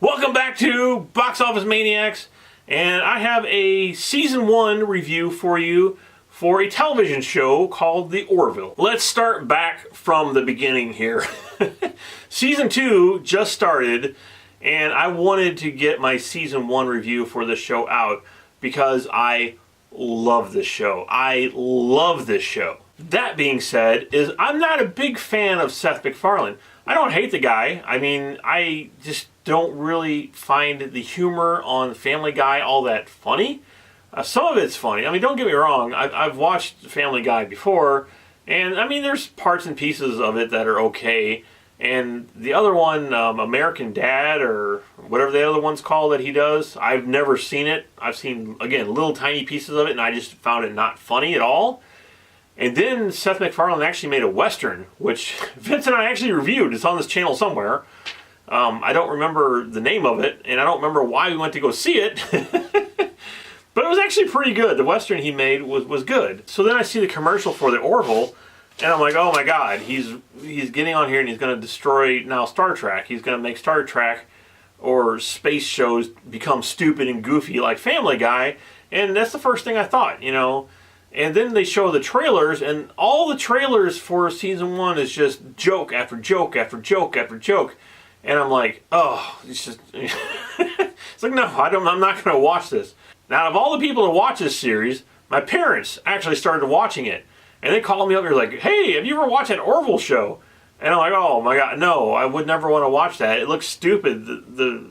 Welcome back to Box Office Maniacs, and I have a Season 1 review for you for a television show called The Orville. Let's start back from the beginning here. Season 2 just started, and I wanted to get my Season 1 review for this show out because I love this show. I love this show. That being said, I'm not a big fan of Seth MacFarlane. I don't hate the guy. I mean, I just don't really find the humor on Family Guy all that funny. Some of it's funny. I mean, don't get me wrong. I've watched Family Guy before, and I mean, there's parts and pieces of it that are okay. And the other one, American Dad, or whatever the other one's called that he does, I've never seen it. I've seen, again, little tiny pieces of it, and I just found it not funny at all. And then Seth MacFarlane actually made a Western, which Vince and I actually reviewed. It's on this channel somewhere. I don't remember the name of it, and I don't remember why we went to go see it. But it was actually pretty good. The Western he made was good. So then I see the commercial for the Orville, and I'm like, oh my God, he's getting on here and he's going to destroy now Star Trek. He's going to make Star Trek or space shows become stupid and goofy like Family Guy. And that's the first thing I thought, you know. And then they show the trailers, and all the trailers for Season 1 is just joke after joke after joke after joke. And I'm like, oh, it's just... it's like, no, I'm not going to watch this. Now, of all the people to watch this series, my parents actually started watching it. And they called me up and were like, hey, have you ever watched that Orville show? And I'm like, oh my God, no, I would never want to watch that. It looks stupid. The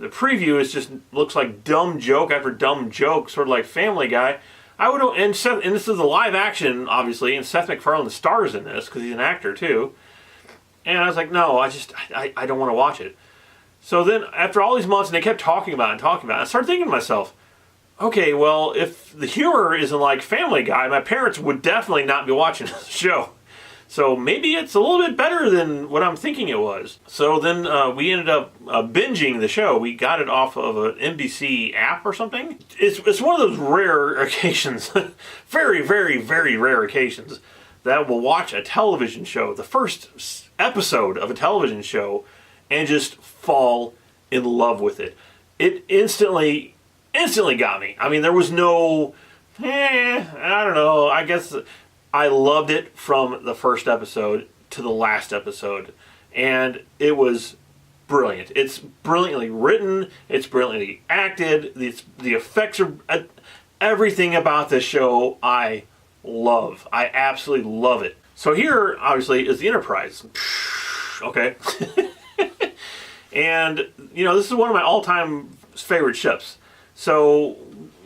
preview looks like dumb joke after dumb joke, sort of like Family Guy. And this is a live action, obviously, and Seth MacFarlane stars in this because he's an actor too. And I was like, no, I don't want to watch it. So then, after all these months, and they kept talking about it, I started thinking to myself, okay, well, if the humor isn't like Family Guy, my parents would definitely not be watching this show. So maybe it's a little bit better than what I'm thinking it was. So then we ended up binging the show. We got it off of an NBC app or something. It's one of those rare occasions, very, very, very rare occasions, that we'll watch a television show, the first episode of a television show, and just fall in love with it. It instantly got me. I mean, there was no, I don't know, I guess I loved it from the first episode to the last episode, and it was brilliant. It's brilliantly written, it's brilliantly acted, the effects are, everything about this show I love. I absolutely love it. So here, obviously, is the Enterprise. Okay. And, you know, this is one of my all-time favorite ships. So,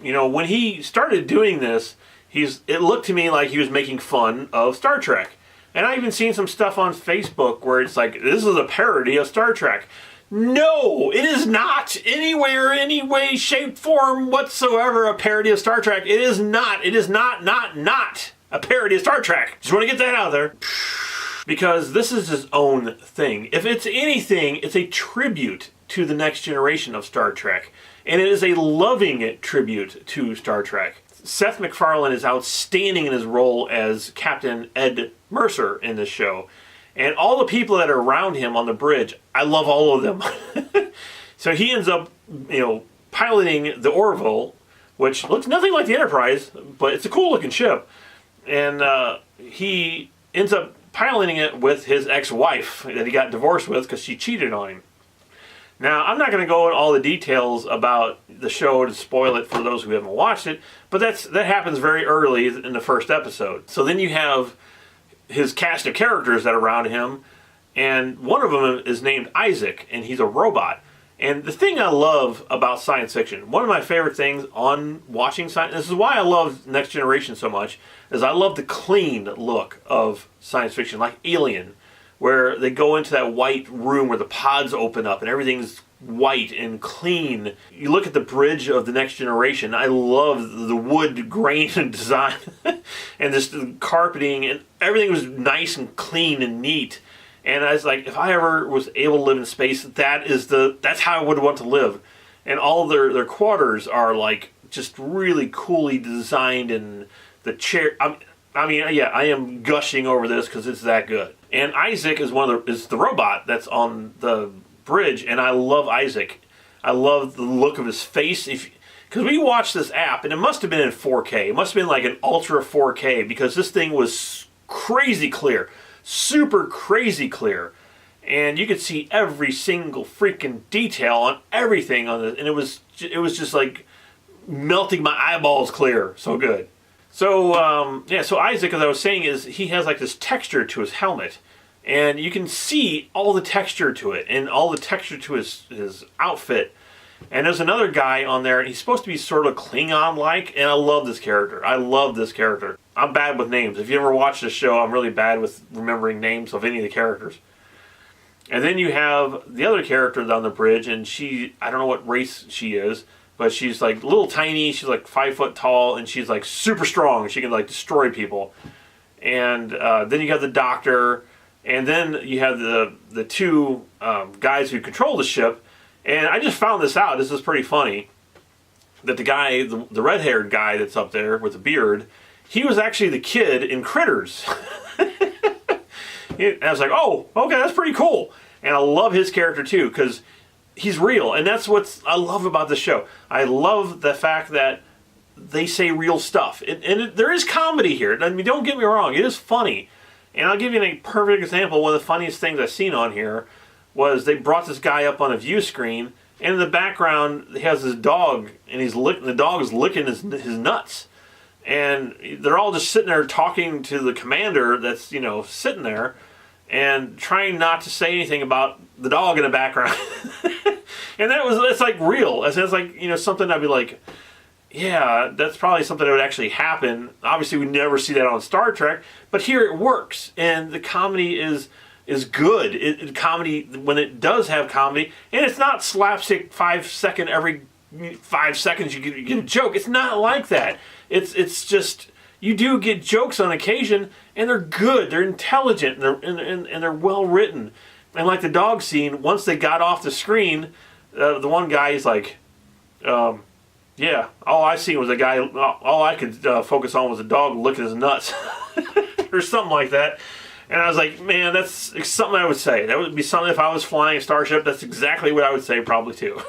you know, when he started doing this, it looked to me like he was making fun of Star Trek. And I even seen some stuff on Facebook where it's like, this is a parody of Star Trek. No, it is not anywhere, any way, shape, form whatsoever a parody of Star Trek. It is not. It is not a parody of Star Trek. Just want to get that out there. Because this is his own thing. If it's anything, it's a tribute to the next generation of Star Trek. And it is a loving tribute to Star Trek. Seth MacFarlane is outstanding in his role as Captain Ed Mercer in this show. And all the people that are around him on the bridge, I love all of them. So he ends up, you know, piloting the Orville, which looks nothing like the Enterprise, but it's a cool looking ship. And he ends up piloting it with his ex-wife that he got divorced with because she cheated on him. Now, I'm not going to go into all the details about the show to spoil it for those who haven't watched it, but that happens very early in the first episode. So then you have his cast of characters that are around him, and one of them is named Isaac, and he's a robot. And the thing I love about science fiction, one of my favorite things on watching science, this is why I love Next Generation so much, is I love the clean look of science fiction, like Alien, where they go into that white room where the pods open up and everything's white and clean. You look at the bridge of the Next Generation, I love the wood grain and design and this carpeting, and everything was nice and clean and neat. And I was like, if I ever was able to live in space, that's how I would want to live. And all of their quarters are like just really coolly designed, and the chair, I mean, yeah, I am gushing over this because it's that good. And Isaac is is the robot that's on the bridge, and I love Isaac. I love the look of his face. Because we watched this app, and it must have been in 4K. It must have been like an ultra 4K, because this thing was crazy clear. Super crazy clear. And you could see every single freaking detail on everything on it. And it was just like melting my eyeballs clear. So good. So, so Isaac, as I was saying, is he has like this texture to his helmet. And you can see all the texture to it, and all the texture to his outfit. And there's another guy on there, and he's supposed to be sort of Klingon-like, and I love this character. I love this character. I'm bad with names. If you ever watch this show, I'm really bad with remembering names of any of the characters. And then you have the other character on the bridge, and I don't know what race she is, but she's like little tiny, she's like 5 foot tall, and she's like super strong. She can like destroy people. And then you have the doctor, and then you have the two guys who control the ship. And I just found this out. This is pretty funny. That the guy, the red-haired guy that's up there with the beard, he was actually the kid in Critters. And I was like, oh, okay, that's pretty cool. And I love his character too, because he's real. And that's what I love about the show. I love the fact that they say real stuff. There is comedy here. I mean, don't get me wrong. It is funny. And I'll give you a perfect example. One of the funniest things I've seen on here was they brought this guy up on a view screen, and in the background he has this dog, and the dog is licking his nuts. And they're all just sitting there talking to the commander that's, sitting there, and trying not to say anything about the dog in the background. And it's like real. It's like, something I'd be like, yeah, that's probably something that would actually happen. Obviously, we never see that on Star Trek, but here it works, and the comedy is good. Comedy, when it does have comedy, and it's not slapstick 5 second every 5 seconds you get a joke. It's not like that. It's just, you do get jokes on occasion, and they're good. They're intelligent, and they're well written. And like the dog scene, once they got off the screen, the one guy is like, yeah, all I seen was a guy. All I could focus on was a dog licking his nuts, or something like that. And I was like, man, that's something I would say. That would be something if I was flying a starship. That's exactly what I would say, probably too.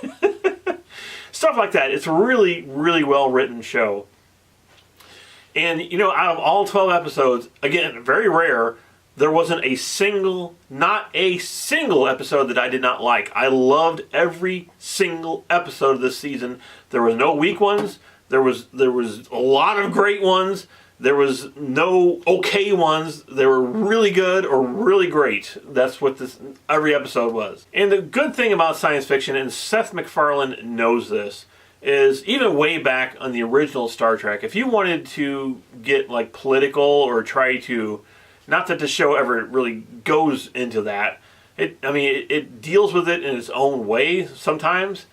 Stuff like that. It's a really, really well written show. And out of all 12 episodes, again, very rare, there wasn't not a single episode that I did not like. I loved every single episode of this season. There was no weak ones. There was a lot of great ones. There was no okay ones. They were really good or really great. That's what every episode was. And the good thing about science fiction, and Seth MacFarlane knows this, is even way back on the original Star Trek, if you wanted to get like political or try to, not that the show ever really goes into that, it deals with it in its own way sometimes,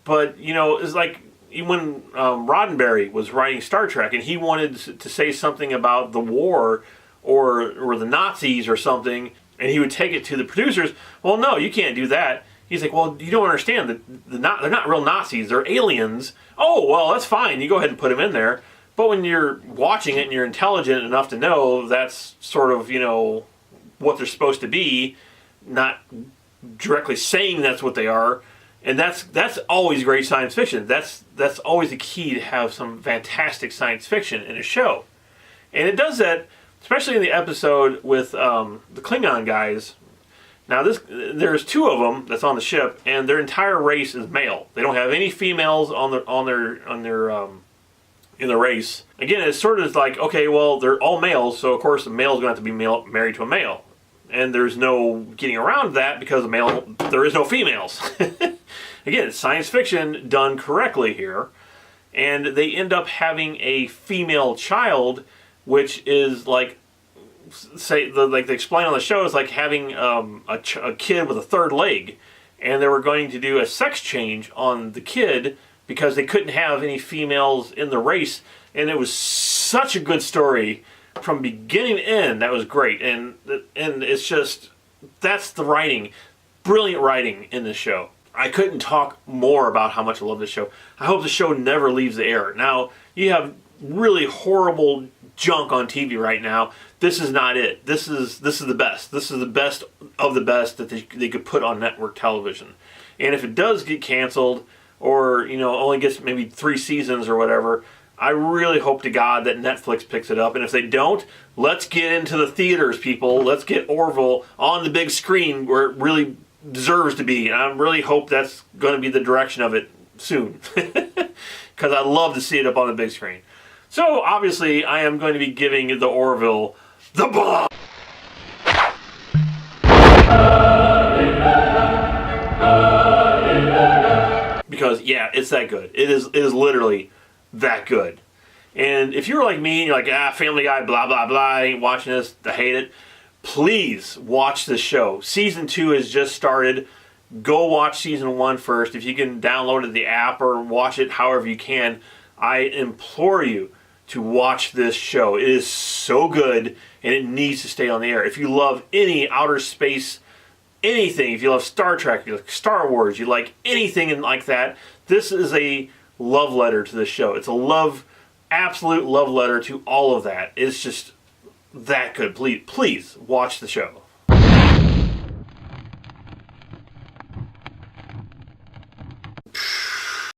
but it's like when Roddenberry was writing Star Trek and he wanted to say something about the war or the Nazis or something, and he would take it to the producers. Well, no, you can't do that. He's like, well, you don't understand that they're not real Nazis. They're aliens. Oh, well, that's fine. You go ahead and put them in there. But when you're watching it and you're intelligent enough to know that's sort of, what they're supposed to be, not directly saying that's what they are. And that's always great science fiction. That's always the key to have some fantastic science fiction in a show. And it does that, especially in the episode with the Klingon guys. Now, there's two of them that's on the ship, and their entire race is male. They don't have any females in their race. Again, it's sort of like, okay, well, they're all males, so of course the male's going to have to be married to a male. And there's no getting around that because there is no females. Again, it's science fiction done correctly here. And they end up having a female child, which is like, like they explain on the show, is like having a kid with a third leg. And they were going to do a sex change on the kid because they couldn't have any females in the race. And it was such a good story from beginning to end. That was great. And it's just, that's the writing. Brilliant writing in this show. I couldn't talk more about how much I love this show. I hope the show never leaves the air. Now, you have really horrible junk on TV right now. This is not it. This is the best. This is the best of the best that they could put on network television. And if it does get canceled, or only gets maybe 3 seasons or whatever, I really hope to God that Netflix picks it up. And if they don't, let's get into the theaters, people. Let's get Orville on the big screen where it really deserves to be. And I really hope that's going to be the direction of it soon. Because I love to see it up on the big screen. So, obviously, I am going to be giving the Orville the bomb. Because, yeah, it's that good. It is literally that good. And if you're like me and you're like, Family Guy, blah, blah, blah, I ain't watching this, I hate it, please watch this show. Season 2 has just started. Go watch Season 1 first. If you can download it, the app, or watch it however you can, I implore you to watch this show. It is so good, and it needs to stay on the air. If you love any outer space, anything, if you love Star Trek, you like Star Wars, you like anything like that, this is a love letter to this show. It's a absolute love letter to all of that. It's just that good. Please watch the show.